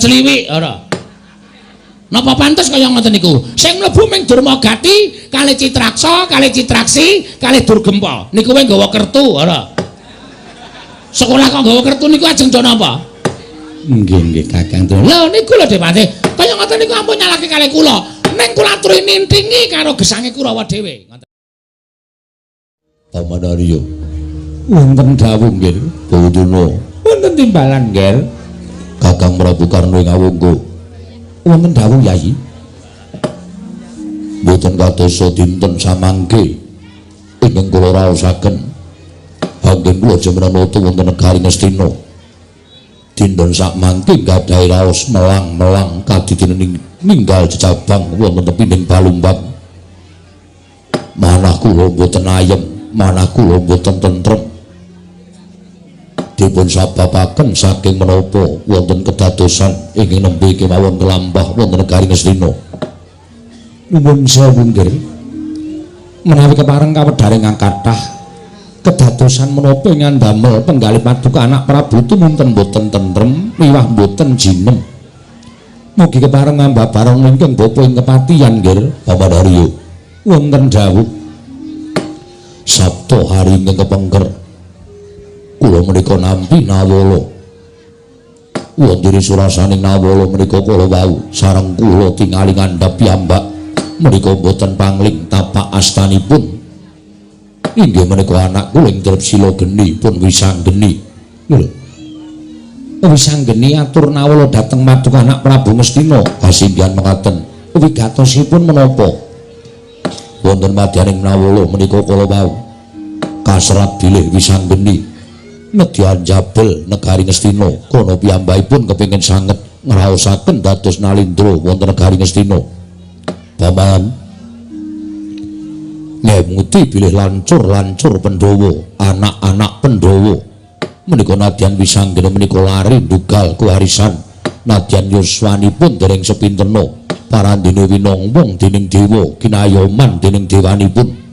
Cliwik ora. Napa pantes kaya ngoten niku? Sing mlebu ming Durmagati, kalih Citraksa, kalih Citraksi, kalih Durgempa. Niku wae nggawa kertu ora. Sekolah kok nggawa kertu niku ajeng do napa? Nggih Kakang. Lho niku lho Depati. Kaya ngoten niku ampun nyalahke kalih kula. Ning kula aturi nintingi karo gesange Kurawa dhewe. Pamanarya. Wonten dawuh nggih, Bawudana. Wonten timbalan nggih. Kakang Prabu Karna ing Awangga. Wonten dawuh Yayi. Boten kadosa dinten samangke ingkang kula raosaken. Anggen kula jemenanata wonten negari Ngastina. Dinten sakmangke gadhahi raos melang-melang kadidene ninggal jejabang wonten tepining Balumbang. Manah kula boten ayem, manah kula boten tentrem. Dipun sababaken saking menapa wonten kedadosan ingkang nembe kemawon kelambah wonten negari Ngastina. Nuwun sewu nggih. Menawi kepareng kawedharing kathah kedadosan menapa ingkang damel penggalih paduka anak Prabu tumunten boten tentrem miwah boten jinem. Mugi kepareng ngambah bareng ingkang bapa ing kepatihan nggih Pamanarya. Wonten dawuh Sabtu hari ingkang kepengker kula menika nampi Nawala. Wonten surasaning Nawala menika kula wau sareng kula tingali ngandhap piyambak menika boten pangling tapak astanipun. Inggih menika anak kula ing Trepsila geni pun wisanggeni. Lho. Wisanggeni atur Nawala dhateng paduka anak Prabu Ngastina kasinggihan mekaten. Wigatosipun menapa? Wonten madyaning Nawala menika kula wau kasrat bilih wisanggeni. Nedyan Jabel negari Ngastina kono piyambakipun kepengin sanget ngraosaken dados nalindra wonten negari Ngastina. Paman ngemuti bilih lancur-lancur Pandhawa, anak-anak Pandhawa menika nadyan wisanggeni menika lari ndugal kewarisan nadyan yuswanipun dereng sepintena parandene winongbong dening dewa kinayoman dening dewanipun.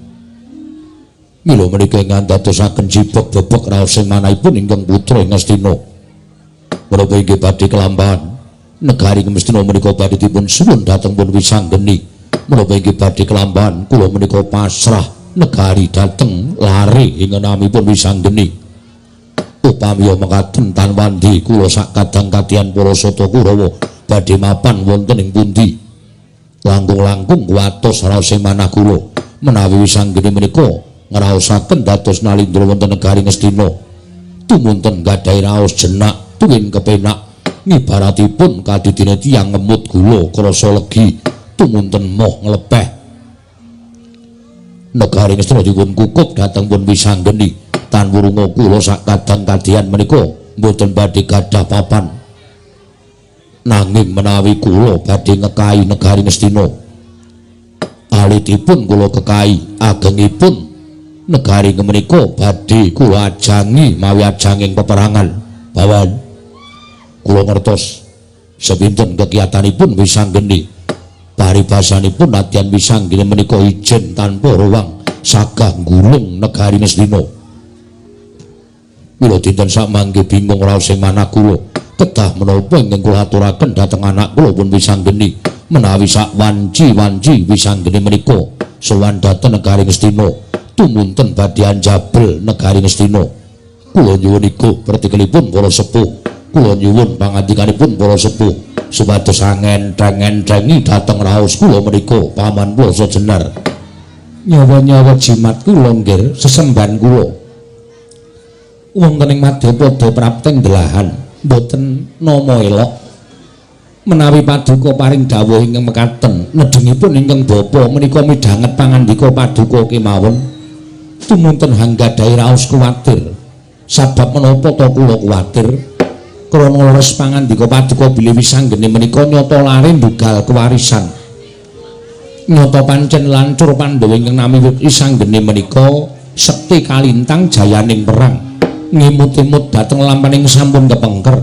Mila menika ingkang dadosaken jibek-bebek raos ing manahipun ingkang putra ing Ngastina. Menapa inggih badhe kelambahan negari Ngastina menika badhe dipun suwun dhateng pun wisanggeni. Menapa inggih badhe kelambahan kula menika pasrah negari dhateng lare ing namipun wisanggeni. Upami mekaten tanwandi kula sak kadang-kadian para sata Kurawa badhe mapan wonten ing pundi. Langkung-langkung kuwatos raos ing manah kula menawi wisanggeni menika ngraosaken dados nalindra wonten negari Ngastina tumunten gadhahi raos jenak tuwin kepenak ngibaratipun kadidene tiyang ngemut gula krasa legi tumunten moh nglepeh. Negari Ngastina dipun kukup dhateng pun wisanggeni tanwurunga kula sak kadang-kadian menika mboten badhe gadhah papan nanging menawi kula badhe ngekahi negari Ngastina alitipun kula kekahi agengipun negari menika badhe kula ajangi mawi ajanging peperangan. Bawan kula ngertos sepinten kegiatanipun wisanggeni paribasanipun nadyan wisanggeni menika ijen tanpa ruang sagah gulung negari Ngastina. Mila dinten samangke bingung raos ing manah kula kedah menapa ingkang kula aturaken dhateng anak kula pun wisanggeni menawi sak wanci-wanci wisanggeni menika sowan dhateng negari Ngastina tumunten badhe anjabel negari Ngastina. Kula nyuwun iku pratikelipun para sepuh, kula nyuwun pangandikanipun para sepuh supados angen-engengi dhateng raos kula menika paman kula sajenar. Nyawa-nyawa jimat kula nggih sesemban kula wonten ing Madyapada prapteng delahan boten nama elok menawi paduka paring dawuh ingkang mekaten nedhengipun ingkang bapa menika midhanget pangandika paduka kemawon tumunten hanggadhahi raos kuwatir. Sabab menapa ta kula kuwatir? Krana leres pangandika paduka bilih wisanggeni menika nyata lare ndugal kewarisan. Nyata pancen lancur Pandhawa ingkang nami wisanggeni menika sekti kalintang jayaning perang. Ngimut-imut dhateng lampaning sampun kepengker.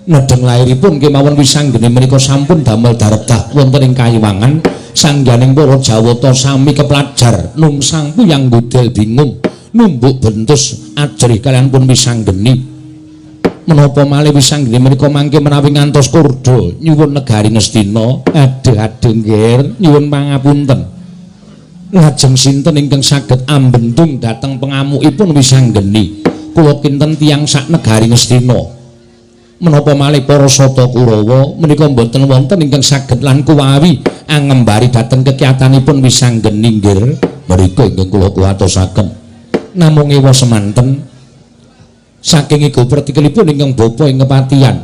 Nedheng lairipun kemawon wisanggeni menika sampun damel daretah wonten ing kayiwangan. Sangganing para Jawata sami kepelajar nungsang puyang budel bingung numbuk bentus ajrih kalian pun wisanggeni Menapa malih Wisanggeni menika mangke menawi ngantos kurda nyuwun negari Ngastina. Aduh nggih, nyuwun pangapunten. Lajeng sinten ingkang saged ambentung dhateng pengamukipun Wisanggeni? Kula kinten tiyang sak negari Ngastina. Menapa malih para Sata Kurawa menika boten wonten ingkang saged lan kuwawi angembari dhateng kekiyatanipun Wisanggeni nggih. Menika ingkang kula kuwatosaken. Namung ewa semanten saking iku pertikelipun ingkang bapa ing kepatihan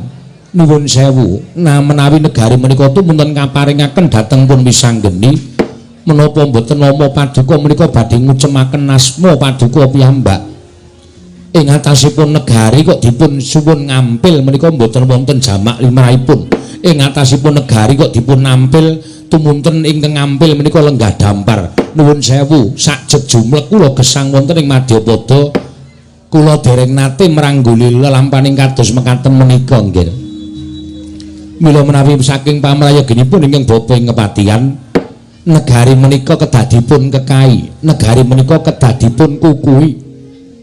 nuwun sewu menawi negari menika tumunten kaparingaken dhateng pun Wisanggeni menapa mboten nama paduka menika badhe ngucemaken asma paduka piyambak ing atasipun negari kok dipun suwun ngampil menika mboten wonten jamak limrahipun ing atasipun negari kok dipun nampil tumunten ingkang ngampil menika lenggah dampar nuwun sewu sak jejumlek kula gesang wonten ing Madyapada kula dereng nate merangguli lelampaning kados mekaten menika nggih. Mila menawi saking pamrayoginipun ingkang bapa ing kepatihan negari menika kedadipun kekai, negari menika kedadipun kukui.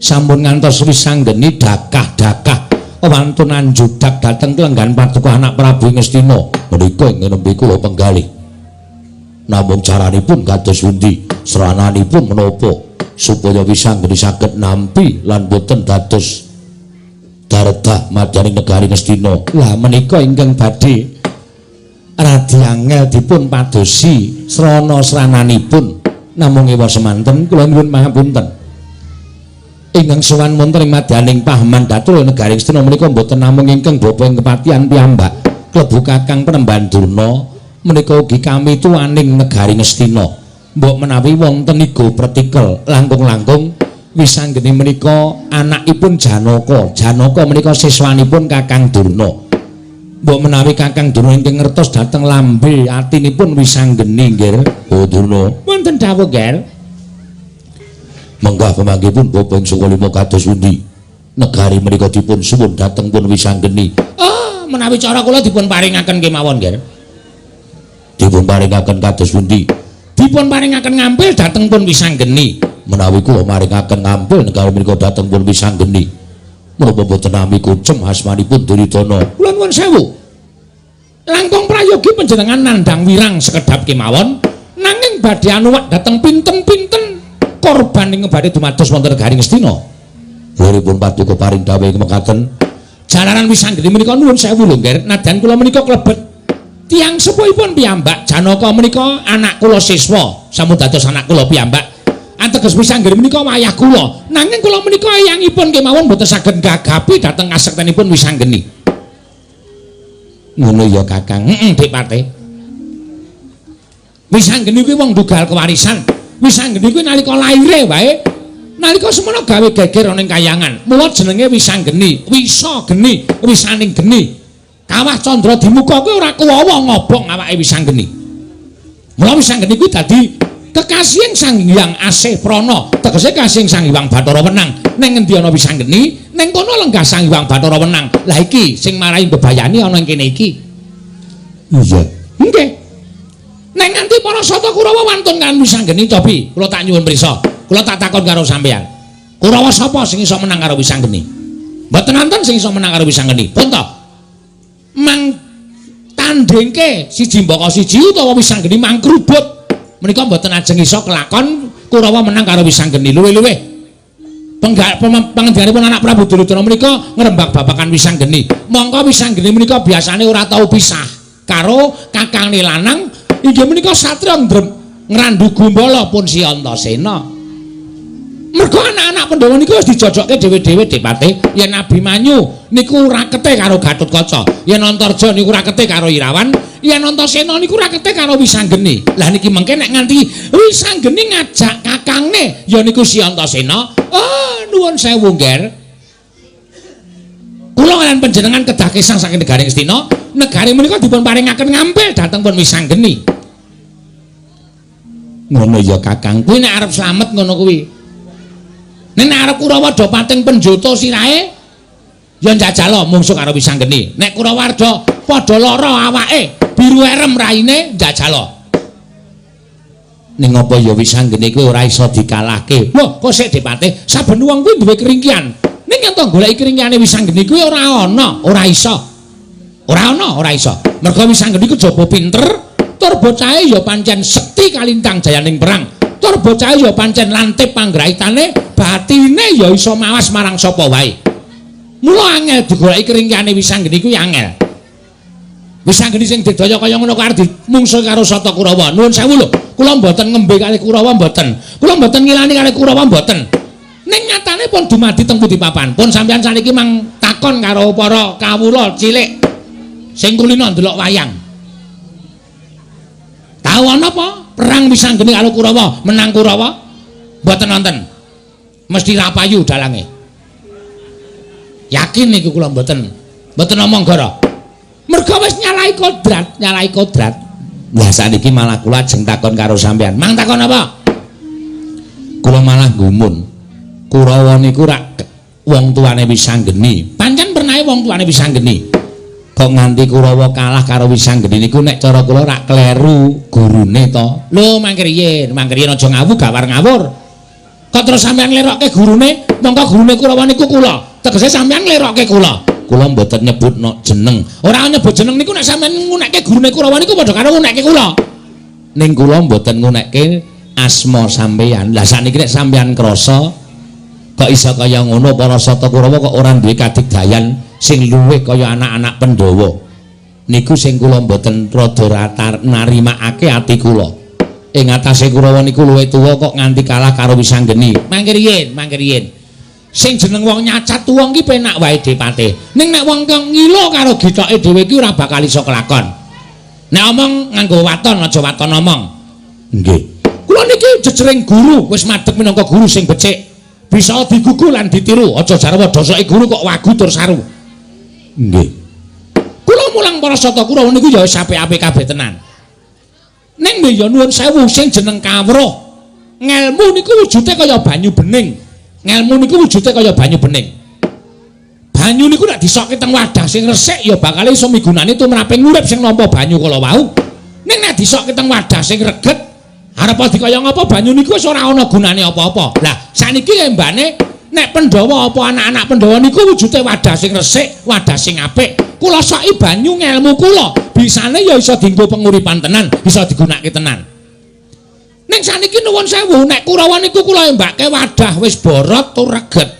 Sampun ngantos Wisanggeni dakah-dakah wantunan judak dhateng kelenggan paduka anak Prabu Ngastina. Menika ing nembe kula penggalih. Namung caranipun kados pundi? Serananipun menapa? Supaya Wisanggeni saged nampi lan boten dados daredah madyaning negari Ngastina. Lah menika ingkang badhe radi angel dipun padosi srana-srananipun. Namung ewa semanten kula nyuwun pangapunten. Ingkang sowan wonten ing madyaning pahaman datul negari Ngastina menika boten namung ingkang bapa ing kepatihan piyambak, klebu Kakang Penemban Durna, menika ugi kami tuwaning negari Ngastina. Mbok menawi wonten iku pratikel langkung-langkung Wisanggeni menika anakipun Janaka. Janaka menika siswanipun Kakang Durna. Mbok menawi Kakang Durna ingkang ngertos dhateng lambe atinipun Wisanggeni nggih. Oh Durna, wonten dawuh nggih. Menggah pamanggipun bapa ing Sukalima kados pundi? Negari menika dipun suwun dhateng pun Wisanggeni. Oh, menawi cara kula dipun paringaken kemawon nggih. Dipun paringaken kados pundi? Dipun paringaken ngampil dhateng pun Wisanggeni. Menawi kula maringaken ngampil negari menika dhateng pun Wisanggeni, menapa boten nami kucem asmanipun Duryudana? Kula nuwun sewu. Langkung prayogi panjenengan nandhang wirang sekedhap kemawon, nanging badhe anuwak dhateng pinten-pinten korban ing badhe dumados wonten negari Ngastina. Liripun paduka paring dawuh mekaten. Jalaran Wisanggeni menika nuwun sewu lho nggih, nadyan kula menika klebet tiyang sepuhipun piyambak. Janaka menika anak kula siswa, sampun dados anak kula piyambak. Ateges Wisanggeni menika wayah kula, nanging kula menika eyangipun kemawon boten saged gagapi dhateng kasektenipun Wisanggeni. Ngono ya Kakang. Dik Pate. Wisanggeni kuwi wong dugal kewarisan. Wisanggeni kuwi nalika laire wae, nalika semono gawe geger ana ing kayangan. Mula jenenge Wisanggeni, wisa geni, wisaning geni. Kawah Candra Dimuka kuwi ora kuwawa ngobong awake Wisanggeni. Mula Wisanggeni kuwi dadi kekasihing Sang Hyang Asih Prana, tegese kasihing Sang Hyang Bathara Wenang. Ning ngendi ana Wisanggeni, ning kono lenggah Sang Hyang Bathara Wenang. Lah iki sing marai bebayani ana ing kene iki. Iya. Nggih. Ning nganti para Sata Kurawa wantun kan Wisanggeni cobi, kula tak nyuwun prisa. Kula tak takon karo sampeyan. Kurawa sapa sing iso menang karo Wisanggeni? Mboten wonten sing iso menang karo Wisanggeni. Pun to? Mang tandingke siji mbaka siji utawa Wisanggeni mangkrubut menika mboten ajeng iso kelakon Kurawa menang karo Wisanggeni. Luwih-luwih pangandikanipun anak Prabu Duryudana menika ngrembak babagan Wisanggeni. Mongko Wisanggeni menika biasane ora tau pisah karo kakangne lanang inggih menika Satriya Ngrandu Gumbala pun si Antasena. Mergo anak-anak Pandhawa niku wis dijojokke dhewe-dhewe Dik Pate. Yen Abimanyu niku rakete karo Gatotkaca, yen Antarja niku rakete karo Irawan, yen Antasena niku rakete karo Wisanggeni. Lah niki mengke nek nganti Wisanggeni ngajak kakangne ya niku si Antasena. Oh, nuwun sewu, Nger. Kula lan panjenengan kedah kesang saking negari Ngastina, negari menika dipun paringaken ngampil dhateng pun Wisanggeni. Ngono ya Kakang, kuwi nek arep slamet ngono kuwi. Nek arep Kurawa do pating penjoto sirahe ya njajal mungsuh karo Wisanggeni. Nek Kurawa arep padha lara awake, biru erem raine njajal. Ning apa ya Wisanggeni kuwi ora iso dikalahke. Lho, kok sik Dik Pate, saben wong kuwi duwe keringkian. Ning yen to goleki kringane Wisanggeni kuwi ora ana, ora iso. Ora ana, ora iso. Mergo Wisanggeni ku jaba pinter, tur bocahe ya pancen sekti kalintang jayaning perang. Tur bocahe ya pancen lantip panggraitane, batine ya iso mawas marang sapa wae. Mula angel digoleki kringane Wisanggeni kuwi angel. Wisanggeni sing didaya kaya ngono karo dimungsuh karo Sata Kurawa. Nuwun sewu lho, kula mboten ngembe kalih Kurawa mboten. Kula mboten ngilani kalih Kurawa mboten. Ning nyatane pun dumadi teng pundi papan. Pun sampeyan saniki mang takon karo para kawula cilik sing kulina ndelok wayang. Tahu ana apa? Perang Wisanggeni karo Kurawa, menang Kurawa? Mboten wonten. Mesti ra payu dalange. Yakin niku kula mboten. Mboten omong gara. Mergo wis nyalai kodrat. Lah saniki malah kula ajeng takon karo sampean. Mang takon apa? Kula malah gumun. Kurawa niku rak wong tuane Wisanggeni. Pancen pernahe wong tuane Wisanggeni. Kok nganti Kurawa kalah karo Wisanggeni niku nek cara kula rak kleru gurune to. Lho mangke riyen aja ngawu gawar ngawur. Kok terus sampean nglerokke gurune, mongko gurune Kurawa niku kula. Tegese sampean nglerokke kula. Kula mboten nyebutno jeneng. Ora nyebut jeneng niku nek sampean ngunekke gurune Kurawa niku padha karo ngunekke kula. Ning kula mboten ngunekke asma sampeyan. Lah saniki nek sampeyan krasa kok iso kaya ngono para Sata Kurawa kok ora duwe kadigdayan sing luwih kaya anak-anak Pandhawa. Niku sing kula mboten rada narimakake ati kula. Ing atase Kurawa niku luwih tuwa kok nganti kalah karo Wisanggeni. Mangke riyen. Sing jeneng wong nyacat wong ki penak wae dipate. Ning nek wong kang ngilo karo gitoke dhewe ki ora bakal iso kelakon. Nek omong nganggo waton aja waton omong. Nggih. Kula niki jejering guru, wis madhep minangka guru sing becik. Bisa digugu lan ditiru, aja jarwa dosoke guru kok wagu tur saru. Nggih. Kula mulang para Sata Kurawa niku ya wis apik-apik kabeh tenan. Ning ya nuwun sewu sing jeneng kawruh. Ngelmu niku wujude kaya banyu bening. Ngelmu niku wujude kaya banyu bening. Banyu niku nek disokke teng wadah sing resik ya bakal iso migunani tumraping urip sing nampa banyu kala wau. Ning nek disokke teng wadah sing reget, arep dikaya ngapa banyu niku wis ora ana gunane apa-apa. Lah saniki mbane nek Pandhawa apa anak-anak Pandhawa niku wujude wadah sing resik, wadah sing apik. Kula soki banyu ngelmu kula, bisane ya iso dienggo penguripan tenan, iso digunakake tenan. Ning saniki nuwun sewu nek Kurawa niku kula embake wadah wis borot tur reget.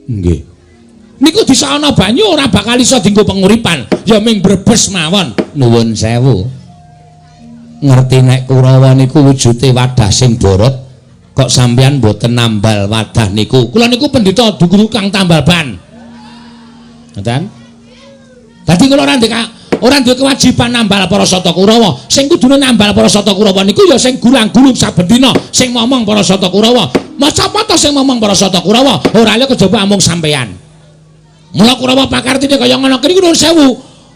Nggih. Niku bisa ana banyu ora bakal iso dienggo penguripan, ya ming brebes mawon. Nuwun sewu. Ngerti nek Kurawa niku wujude wadah sing borot, kok sampeyan mboten nambal wadah niku. Kula niku pendhita guru kang tambal ban. Ngoten? Dadi kula ora duwe kewajiban nambal para Sata Kurawa. Sing kudune nambal para Sata Kurawa niku ya sing gulang-gulung saben dina sing momong para Sata Kurawa. Maca apa sing momong para Sata Kurawa? Ora liya kejaba amung sampeyan. Mula Kurawa pakartine kaya ngono niku nuwun sewu.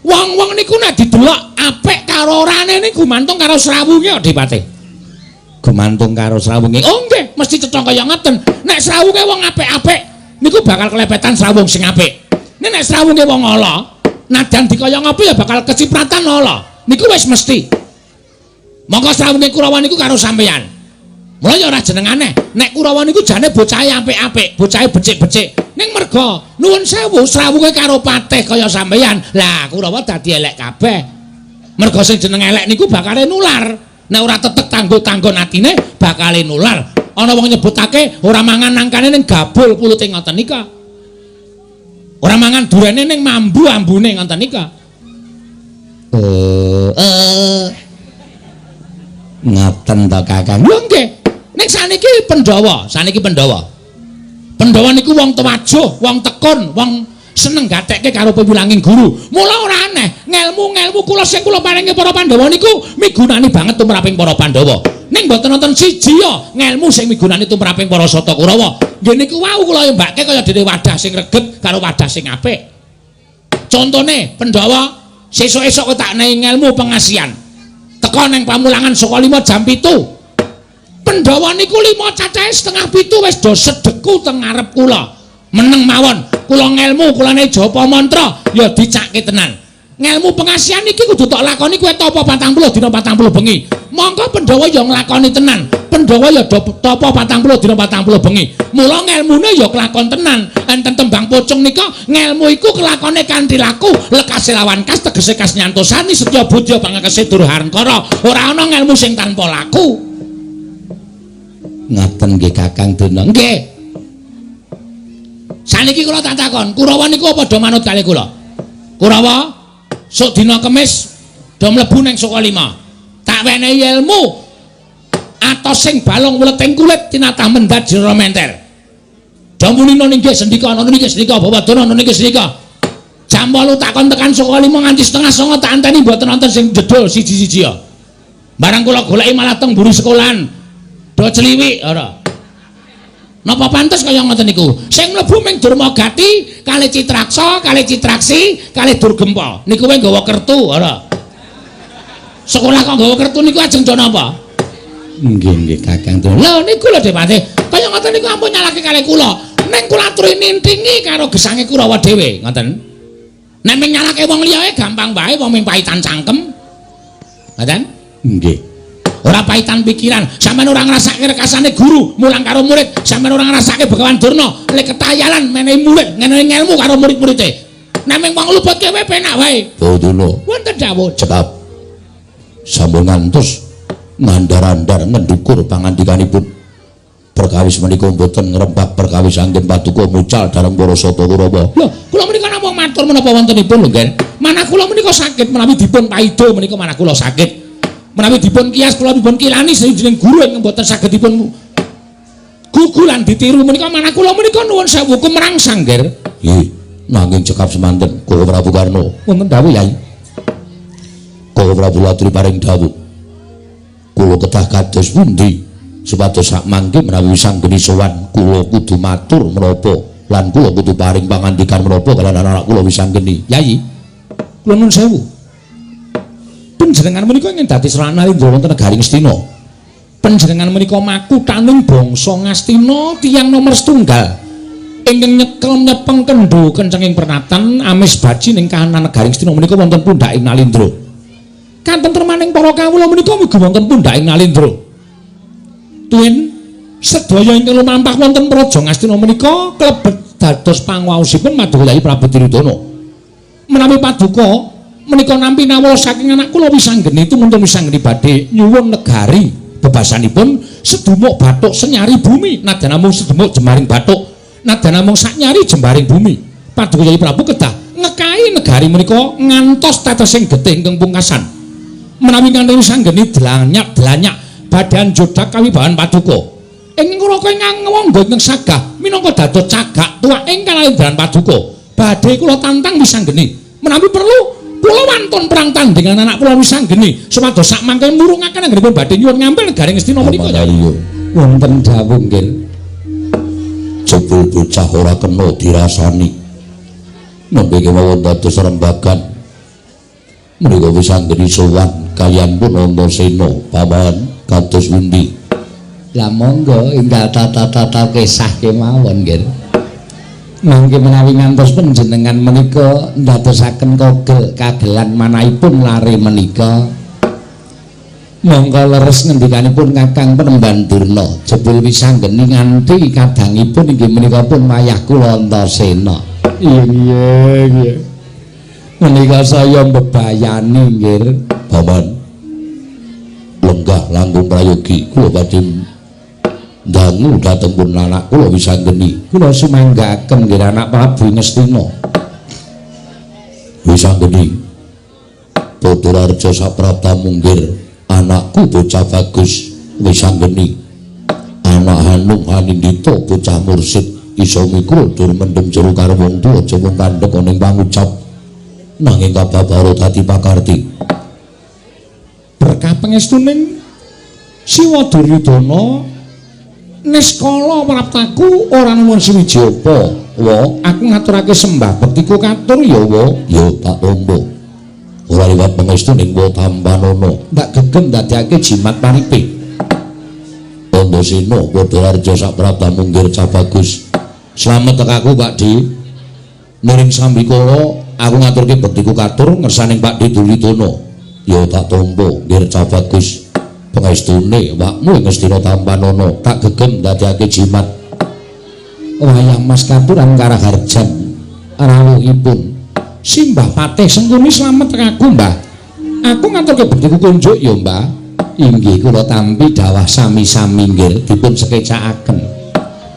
Wong-wong niku nek didelok apik karo orane niku gumantung karo srawunge kok Dipate. Gumantung karo srawunge. Oh nggih, mesti cetha kaya ngoten. Nek srawunge wong apik-apik niku bakal kelepetan srawung sing apik. Nek srawunge wong ala, nadyan dikaya ngopo ya bakal kecipratan ala. Niku wis mesti. Monggo srawunge Kurawa niku karo sampeyan. Mula ya ora jenengane. Nek Kurawa niku jane bocahe apik-apik, bocahe becik-becik. Ning merga nuwun sewu srawunge karo patih kaya sampeyan. Lah Kurawa dadi elek kabeh. Merga sing jeneng elek niku bakale nular. Nek ora tetek tanggo-tanggon atine bakale nular. Ana wong nyebutake ora mangan nangkane ning gabul pulute ngoten nika. Ora mangan durene ning mambu ambune ngoten nika. Ngoten to Kakang. Lho nggih. Ning saniki Pandhawa, Pandhawa niku wong tuwajuh, wong tekun, wong seneng gatekke karo piwulanging guru. Mula ora aneh, ngelmu kula sing kula paringi para Pandhawa niku migunani banget tumraping para Pandhawa. Ning mboten wonten siji ya ngelmu sing migunani tumraping para Sata Kurawa. Nggih niku wau kula mbake kaya dene wadah sing reget karo wadah sing apik. Contone Pandhawa sesuk-esuk tak nehi ngelmu pengasihan. Teka ning pamulangan saka 5 jam 7. Pandhawa niku 5 cacahe setengah 7 wis do sedeku teng ngarep kula. Meneng mawon, kula ngelmu kulane japa mantra ya dicakke tenan. Ngelmu pengasihan iki kudu tok lakoni kuwi apa 40 dina 40 bengi. Monggo Pandhawa ya nglakoni tenan. Pandhawa ya do tapa 40 dina 40 bengi. Mula ngelmune ya kelakon tenan. Enten tembang pocong nika ngelmu iku kelakone kanthi laku lekase lawan kas tegese kas nyantosani setya budya pangakese durhankara. Ora ana ngelmu sing tanpa laku. Ngaten nggih Kakang Dena. Nggih. Saniki kula tak takon, Kurawa niku padha manut kalih kula? Kurawa sok dina Kemis do mlebu ning Sukalima. Tak wenehi ilmu atos sing balung wleting kulit tinatah mendat jero menter. Damunina nggih sendika ana niki sendika Bawadana ana niki sendika. Jam 8 takon tekan Sukalima nganti setengah 9 tak anteni mboten wonten sing jedul siji-siji ya. Barang kula goleki malah teng mburi sekolahan. Do celiwik ora. Napa pantes kaya ngoten niku? Sing mlebu ming Durmagati, kalih Citraksa, kalih Citraksi, kalih Durgempa. Niku wae nggawa kertu, ora. Sekolah kok nggawa kertu niku ajeng do napa? Nggih Kakang. Lho niku lho Depati. Kaya ngoten niku ampun nyalahke kalih kula. Ning kula aturi nintingi karo gesange Kurawa dhewe, ngoten. Nek ming nyalahke wong liya gampang wae wong ming paitan cangkem. Ngoten? Nggih. Ora paitan pikiran, sampean ora ngrasake rekasane guru mulang karo murid, sampean ora ngrasake Begawan Durna lek ketayalan menehi murid ngenehi ilmu karo murid-muride. Nek mung wong luputke wae penak wae. Durna. Wonten dawuh cekap. Sampun ngantos ngandar-andar ngendukur pangandikanipun. Perkawis menika mboten ngrembak perkawis anggen Paduka mucal dareng para sata Kurawa. Lho, kula menika namung matur menapa wontenipun lho, Nggih. Manah kula menika sakit menawi dipun paido menika manah kula sakit. Menawi dipun kias kula dipun kilani sawijining guru ing mboten saged dipun gugulan ditiru menika manah kula menika nuwun sewu kumrangsang nggih. Nggih, nanging cekap semanten Kula Prabu Karna. Wonten dawuh Yai. Kula Prabu latri paring dawuh. Kula kedah kados pundi supados sak mangke menawi sanggeni sowan kula kudu matur menapa lan kula kudu paring pangandikan menapa kaliyan anak kula wisanggeni. Yai, kula nuwun sewu. Panjenengan menika ingin dadi Srana Nalindra wonten negari Ngastina. Panjenengan menika makuthaning bangsa Ngastina tiyang nomor setunggal ingkang nyekel nyepeng kendho kencenging pernatan amis baji ning kahanan negari Ngastina menika wonten pundhaking Nalindra. Katentremaning para kawula menika mugi wonten pundhaking Nalindra. Tuwin sedaya ingkang lumampah wonten praja Ngastina menika klebet dados panguwaosipun Maduka Kyai Prabu Duryudana. Menawi Paduka menika nampi nawala saking anak kula wisanggeni tumunten wisanggeni badhe nyuwun negari bebasanipun sedumuk bathuk senyari bumi nadyan namung sedumuk jembaring bathuk nadyan namung saknyari jembaring bumi. Paduka Kyai Prabu kedah ngekahi negari menika ngantos tetesing getih ingkang pungkasan. Menawi kanthi wisanggeni delanyak badan jodak kawibahan Paduka. Ing ngraka ingkang nganggo ingkang sagah minangka dados cagak tuwak ing kalendran Paduka. Badhe kula tantang wisanggeni menawi perlu kula wantun perang tandingan anak kula wisanggeni supados sak mangke murungaken anggenipun badhe nyuwun ngampil negari Ngastina menika. Wonten dawuh nggih. Jebul bocah ora kena dirasani. Nembe kemawon dados rembagan. Menika wisanggeni sowan kaliyan pun Antasena paman kados pundi? Lah monggo enggal tata-tata kisah kemawon nggih. Mangke menawi ngantos panjenengan menika ndadosaken kagelan manahipun lare menika monggo leres ngendikanipun Kakang Penemban Durna jebul wisanggeni nganti kadangipun inggih menika pun wayah kula Antasena. Iya. Menika saya mbebayani nggih paman. Lenggah langkung prayogi kula badhe dangu dhateng pun anak kula wisanggeni kula sumanggaken nggih anak Prabu Ngastina. Wisanggeni Badararja saprapta munggir anakku bocah bagus wisanggeni anak Hanung Hanindita bocah mursid iso mikul dur mendem jero karo wong tuwa aja mung kandhek ning pangucap nanging kababaro dadi pakarti berkah pangestuning Siwa Duryudana niskala praptaku ora nuwun suwiji apa wa aku ngaturake sembah bektiku katur ya wa ya tak tombo ora liwat pangestu ning wa tampanana ndak gegem dadekake jimat paripe Antasena Badararja saprapta munggir cah bagus slamet tekaku Pak Di nuring sambikala aku ngaturke bektiku katur ngersaning Pak Di Duryudana ya tak tombo nggih cah bagus pangestune awakmu ing Ngastina Tampanana tak gegem dadekake jimat. Wayang Mas katuran Karaharjan rawuhipun. Simbah Patih Sengkuni slamet aku, Mbah. Aku ngaturke bektiku kunjuk ya, Mbah. Inggih kula tampi dawah sami-sami nggih dipun sekecakaken.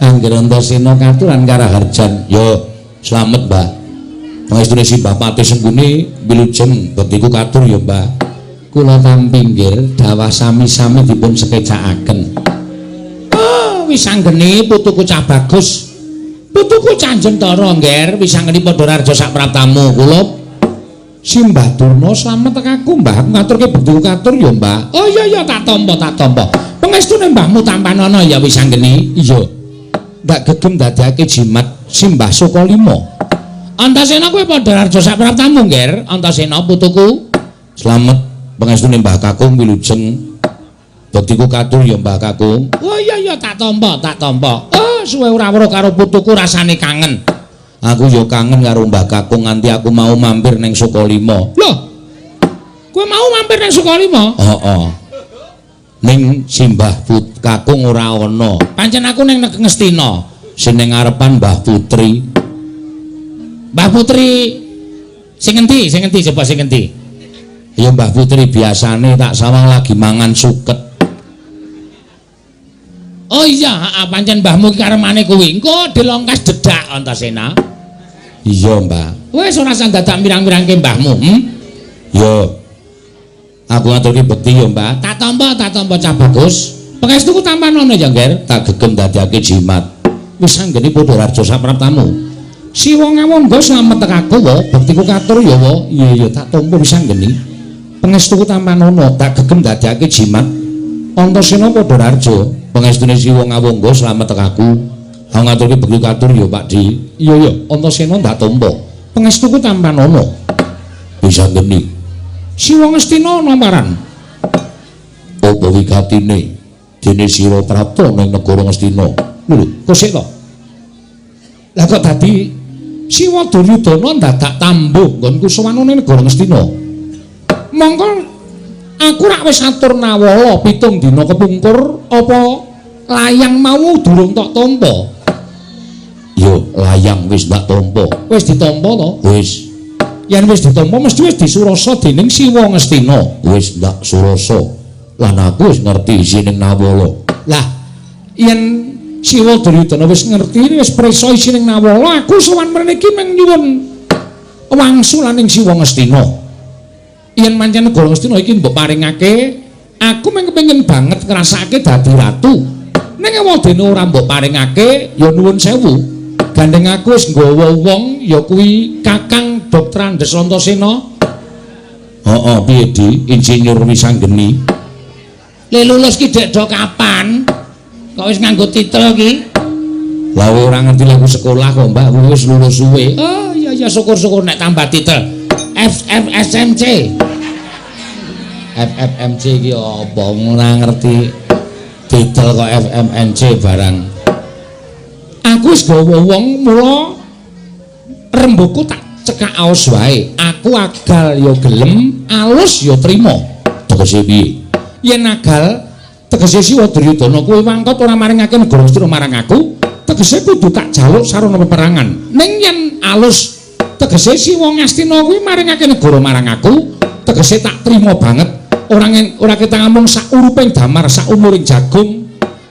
Angger Antasena katuran Karaharjan. Ya, slamet, Mbah. Pangestune Simbah Patih Sengkuni wilujeng bektiku katur ya, Mbah. Kula tampi nggih dawah sami-sami dipun sekecakaken. Oh, wis anggene putuku cah bagus. Putuku Canjentara ngger wis anggene padha raja sak praptamu kula. Simbah Durna slamet tekaku, Mbah. Aku ngaturke bektiku katur ya, Mbah. Oh iya tak tampa. Pangestune Mbahmu Tampanana ya wis anggene. Iya. Ndak gegem dadekake jimat Simbah Sukalima. Antasena kowe padha raja sak praptamu ngger. Antasena putuku. Slamet pangestune Mbah Kakung wilujeng bektiku katur ya, Mbah Kakung. Oh iya tak tampa. Oh, suwe ora weruh karo putuku rasane kangen. Aku ya kangen karo Mbah Kakung nganti aku mau mampir ning Sukalima. Loh. Kowe mau mampir ning Sukalima? Heeh. Ning Simbah Kakung ora ana. Pancen aku ning Ngastina. Sing ning ngarepan Mbah Putri. Mbah Putri sing endi? Coba sing endi? Ya Mbah Putri biasane tak sawang lagi mangan suket. Oh iya, pancen mbahmu ki karemane kuwi. Engko dilongkas dedak Antasena. Iya, Mbah. Wis ora usah dadak mirang-mirangke mbahmu, Ya. Aku ngaturke bekti ya, Mbah. Tak tampa cah bagus. Pangestuku Tampanana ya, Ngger. Tak gegem dadekake jimat. Wis anggene padha raja sak praptamu. Siwa ngawangga slamet tekaku wa, bektiku katur ya, wa. Iya tak tampa wis anggene. Pangestuku Tampanana tak gegem dadekake jimat. Antasena padha raja. Pangestune Siwa ngawangga slamet tekaku. Aku ngaturke bekti katur ya, Pakdi. Iya, Antasena ndak tampa. Pangestuku Tampanana. Bisa geni. Siwa Ngastina namaran. Apa wigatine dene sira prapta ning negara Ngastina? Lho, kok sik to? Lah kok dadi Siwa Duryudana dadak tambuh nggonku sowan ning negara Ngastina? Mongko aku rak wis atur nawala 7 dina kepungkur apa layang mau durung tok tampa? Yo, layang wis ndak tampa. Wis ditampa to? Wis. Yen wis ditampa mesti wis disurasa dening Siwa Ngastina. Wis ndak surasa. Lan aku wis ngerti isining nawala. Lah, yen Siwa Duryudana wis ngerti wis prisa isining nawala, aku sowan mriki mung nyuwun wangsulaning Siwa Ngastina. Yen pancen negara Ngastina iki mbok paringake, aku mung kepengin banget ngrasake dadi ratu. Ning wadene ora mbok paringake, ya nuwun sewu. Gandeng aku wis nggawa wong ya kuwi Kakang Dr. Andes Antasena. Heeh, piye Di? Insinyur Wisanggeni. Le lulus ki dek do kapan? Kok wis nganggo titel ki? Lah ora ngerti lagu sekolah kok, Mbak. Wis lulus suwe. Oh iya syukur-syukur nek tambah titel. FFSMC. FFMC ki apa? Ora ngerti titel kok FMNC barang. Aku wis gawa wong mula rembuku tak cekak aos wae. Aku agal ya gelem, alus ya trima. Tegese piye? Yen agal tegese Siwa Duryudana kuwi mangkat ora maringake negara Ngastina marang aku, tegese kudu tak jaluk sarana peperangan. Ning yen alus tegese Siwa Ngastina kuwi maringake negara marang aku, tegese tak trima banget. Ora kita ngomong sak uruping damar, sak umuring jagung.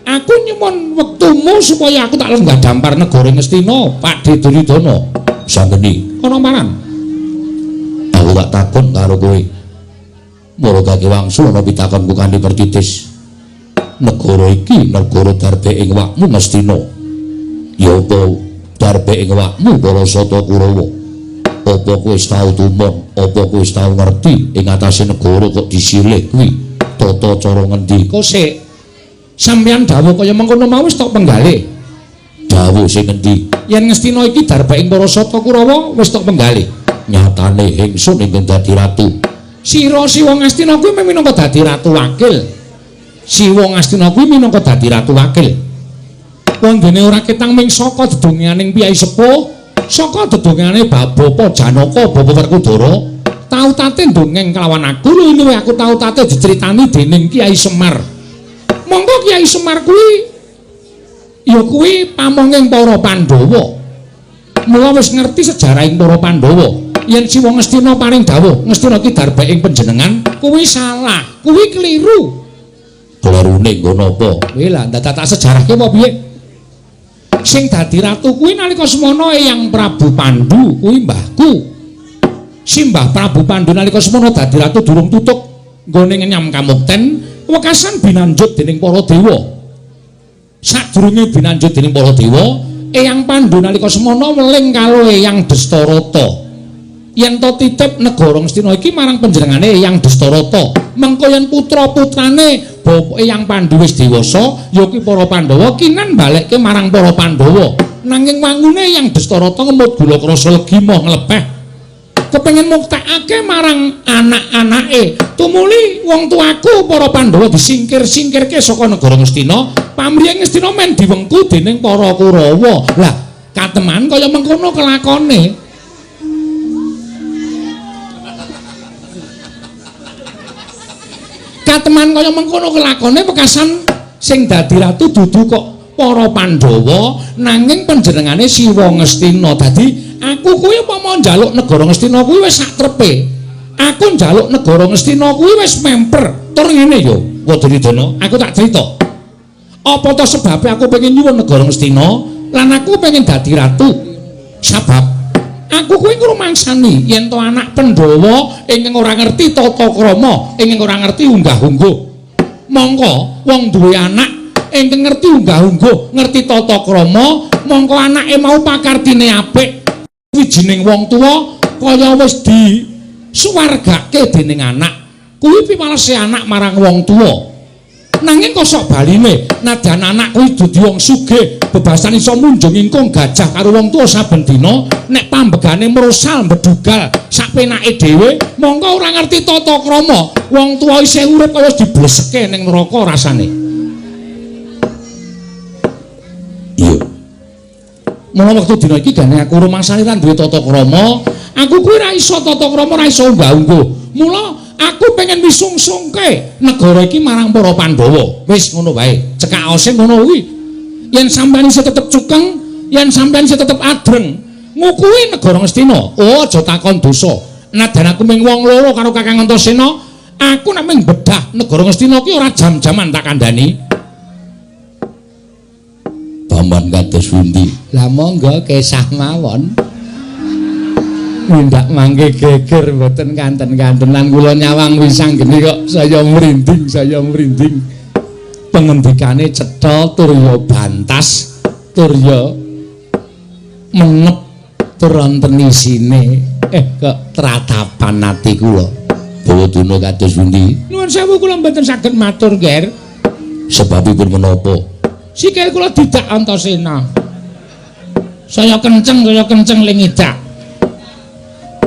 Aku nyuwun wektumu supaya aku tak lenggah dampar negara Ngastina, Pakde Duryudana. Sanggeni, ana maran. Aku tak takon karo kowe. Marga wangsul ana pitakonku kanthi pertitis. Negara iki negara darbe ing wakmu Ngastina. Ya apa darbe ing wakmu para Sata Kurawa? Apa kowe wis tau tumon? Apa kowe wis tau ngerti ing atase negara kok disilih kuwi? Tata cara ngendi? Kok sik sampeyan dawuh kaya mengkono mau wis tok penggalih. Dawuh sing endi? Yen Ngastina iki darbe ing para Sata Kurawa wis tok penggalih. Nyatane ingsun ingkang dadi ratu. Sira Siwa Ngastina kuwi minangka dadi ratu wakil. Siwa Ngastina kuwi minangka dadi ratu wakil. Wong dene ora ketang ming saka dedonganing piyai sepuh, saka dedongane Bapa Janaka, Bapa Werkudara, tau tate ndongeng kelawan aku luwih aku tau tate diceritani dening Kiai Semar. Monggo Kiai Semar kuwi ya kuwi pamonging para Pandhawa. Mula wis ngerti sejarahing para Pandhawa. Yen Siwa Ngastina paring dawuh, Ngastina ki darbeking panjenengan, kuwi salah, kuwi keliru. Klerune nggo napa? Kuwi lah tak sejarahke apa piye? Sing dadi ratu kuwi nalika semana Eyang Prabu Pandhu kuwi mbahku. Simbah Prabu Pandhu nalika semana dadi ratu durung tutuk nggone nyam kamukten wekasan binanjut dening para dewa. Sadurunge binanjut dening para dewa, Eyang Pandhu nalika semana weling karo Eyang Destarata. Yen to titip negara Ngastina iki marang panjenengane Eyang Destarata. Mengko yen putra-putrane Bapak Eyang Pandhu wis dewasa, ya ki para Pandhawa kinan balekke marang para Pandhawa. Nanging wangune Eyang Destarata ngemut gula krasa legi moh nglepeh. Kepengin muktekake marang anak-anake. Tumuli wong tuaku para Pandhawa disingkir-singkirke saka negara Ngastina, pamrih Ngastina men diwengku dening para Kurawa. Lah, kateman kaya mengkono kelakone. Kateman kaya mengkono kelakone wekasan sing dadi ratu dudu kok para Pandhawa nanging panjenengane Siwa Ngastina. Dadi aku kuwi umpama njaluk negara Ngastina kuwi wis sak trepe. Aku njaluk negara Ngastina kuwi wis memper. Tur ngene yo, Wadridana, aku tak crita. Apa to sebabe aku pengen nyuwun negara Ngastina lan aku pengen dadi ratu? Sebab aku kuwi ngrumangsani yen to anak Pandhawa ingkang ora ngerti tata krama, ingkang ora ngerti unggah-ungguh. Mongko wong duwe anak ingkang ngerti unggah-ungguh, ngerti tata krama, mongko anake mau pakartine apik. Wijining wong tuwa kaya wis disuwargake dening anak. Kuwi piwalese anak marang wong tuwa. Nanging kosok baline, nadyan anak kuwi dadi wong sugih, bebasan iso munjung ingkung gajah karo wong tuwa saben dina, nek pambegane mrosal mbedugal sakpenake dhewe, mongko ora ngerti tata krama. Wong tuwa isih urip kaya dibleseke ning neraka rasane. Iya. Mula wektu dina iki gane aku rumangsani lan duwe tata krama, aku kuwi ra iso tata krama, ra iso unggah-ungguh. Mula aku pengen misungsungke negara iki marang para Pandhawa. Wis ngono wae. Cekakose ngono kuwi. Yen sampeyan isih tetep cukeng, yen sampeyan isih tetep adreng, ngukuhi negara Ngastina. Oh, aja takon dosa. Nadyan aku mung wong loro karo Kakang Antasena, aku nek mung bedah negara Ngastina ki ora jam-jaman tak kandhani. Paman kados pundi? Lah monggo kesah mawon. Nindak mangke geger mboten kanten-kantenan kula nyawang wisanggeni kok saya merinding. Pengendikane cetha tur ya bantas, tur ya menep tur wonten isine. Kok tratapan ati kula. Bawaduna kados pundi? Nuwun sewu kula mboten saged matur, Ger. Sebabipun menapa? Sikil kula didak Antasena. Saya kenceng lingidak.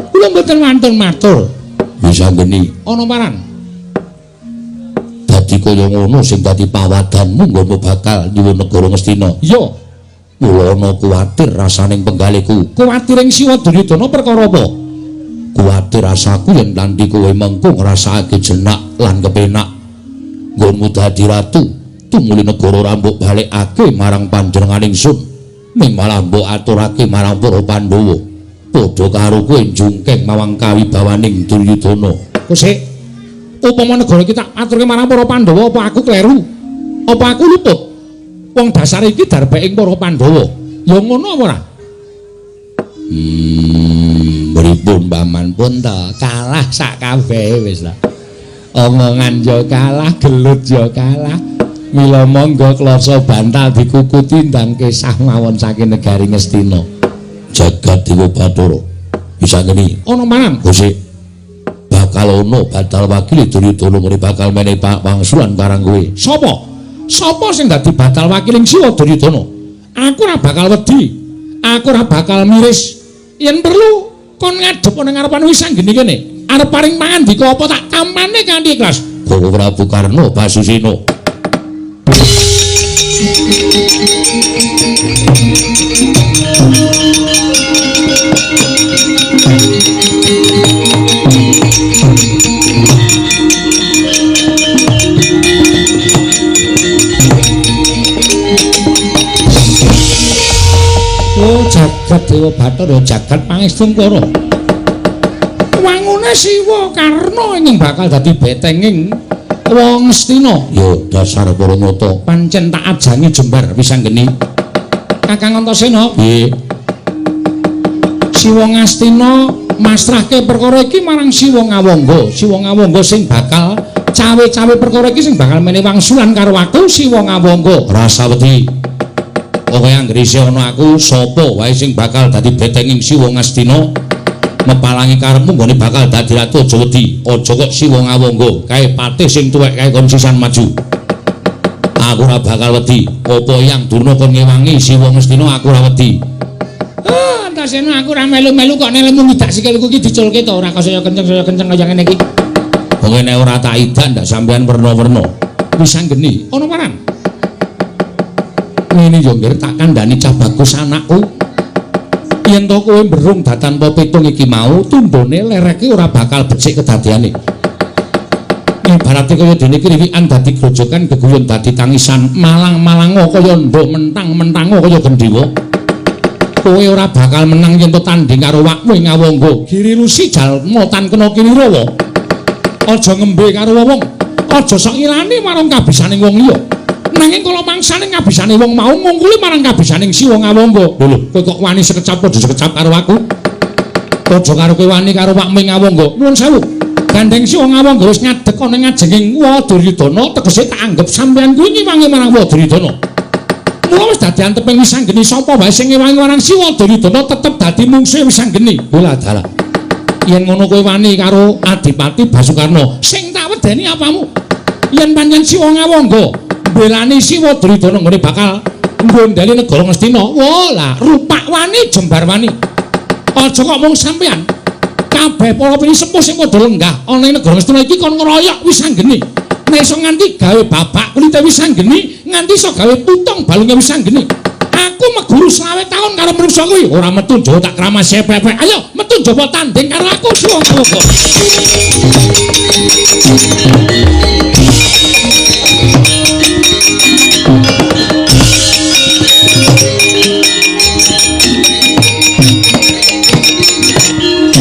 Kula mboten wantun matur. Wisanggeni. Ana paran. Dadi kaya ngono sing dadi pawadanmu nggono bakal nyuwun negara Ngastina. Iya. Kula ana kuwatir rasaning penggaliku. Kuwatiring Siwa Duryudana perkara apa? Kuwatir rasaku yen nanti kowe mengko ngrasakake jenak lan kepenak. Nggonmu dadi ratu, tumuli negara ora mbok balekake marang panjenengan ingsun. Ning malah mbok aturake marang para Pandhawa. Padha karo kowe njungkeng mawang kawibawaning Duryudana. Kosek, upama negara iki tak aturke marang para Pandhawa apa aku kleru? Apa aku luput? Wong dasar iki darbeking para Pandhawa. Ya ngono apa ora? Pripun paman Pun to, kalah sak kabehe wis ta. Omongan yo kalah, gelut yo kalah. Mila monggo klasa bantal dikukuti ndang kesah mawon saking negari Ngastina. Jagat Dewa Bathara. Wisanggeni. Ana mangan. Gusik. Bakal ono batal wakil Duryudana muni bakal menehi wangsulan marang kowe. Sapa? Sapa sing dadi batal wakiling Siwa Duryudana? Aku ora bakal wedi. Aku ora bakal miris. Yen perlu kon ngadhep ning ngarepan Wisanggeni kene. Arep paring pangandika apa tak tampane kanthi ikhlas. Bawa Prabu Karna Basusena. Bathara jagat pangestungkara. Wangune Siwa Karna ing bakal dadi betenging wong Astina. Ya dasar Paranata. Pancen tak ajangi jembar Wisanggeni. Kakang Antasena, Piye? Siwa Ngastina masrahke perkara iki marang Siwa Ngawangga. Siwa Ngawangga sing bakal cawe-cawe perkara iki sing bakal menehi wangsulan karo aku Siwa Ngawangga. Rasawati. Pokoke anggere isih ana aku, sapa wae sing bakal dadi betenging Siwa Ngastina mepalangi karepmu nggone bakal dadi ratu aja wedi. Aja kok Siwa Ngawangga kae patih sing tuwek kae kon sisan maju. Aku ora bakal wedi. Apa yang Durna kon ngewangi Siwa Ngastina aku ora wedi. Antasena aku ora melu-melu kok nek lemu ngidak sikilku iki diculke to ora kaya kenceng kaya ngene iki. Pokoke nek ora tak idan ndak sampean werna-werna. Wisanggeni ana marang. Ngene yo ngger tak kandhani cah bagus anakku. Yen to kowe mberung datanpa pitung iki mau tundone lereke ora bakal becik kedadeane. Ibarate kaya dene kriwikan dadi grojokan geguyon dadi tangisan malang-malango kaya ndok mentang-mentango kaya gendhewa. Kowe ora bakal menang yen to tanding karo wakmu Ngawangga. Giri Rusi jalma tan kena Kinirawa. Aja ngembe karo wong. Aja sok ilani marang kabisaning wong liya. Nanging kala mangsane ngabisane wong mau ngungkuli marang kabisaning Siwa Ngawangga. Lho, kowe kok wani sekecap padha sekecap karo aku? Aja karo kowe wani karo wakmu Ngawangga. Nuwun sewu. Gandeng Siwa Ngawangga wis ngadeg ana ngajenging Duryudana, tegese tak anggap sampeyan kuwi ngiwangi marang Duryudana. Mula wis dadi anteping Wisanggeni sapa wae sing ngewangi marang Siwa Duryudana tetep dadi mungsuhe Wisanggeni. Bola dalah. Yen ngono kowe wani karo Adipati Basukarna, sing tak wedeni apamu? Yen pancen Siwa Ngawangga mbelani Siwa Duryudana nggone bakal nggondhali negara Ngastina. Wala, rupak wani jembar wani. Aja kok mung sampeyan. Kabeh para pinisepuh sing padha lenggah ana ing negara Ngastina iki kon ngeroyok Wisanggeni. Nek iso nganti gawe babak kulite Wisanggeni, nganti iso gawe putung balunge Wisanggeni. Aku meguru 20 tahun karo manungsa kuwi, ora metu njowo tak kramas sepepek. Ayo, metu njowo tanding karo aku Siwa Ngawangga.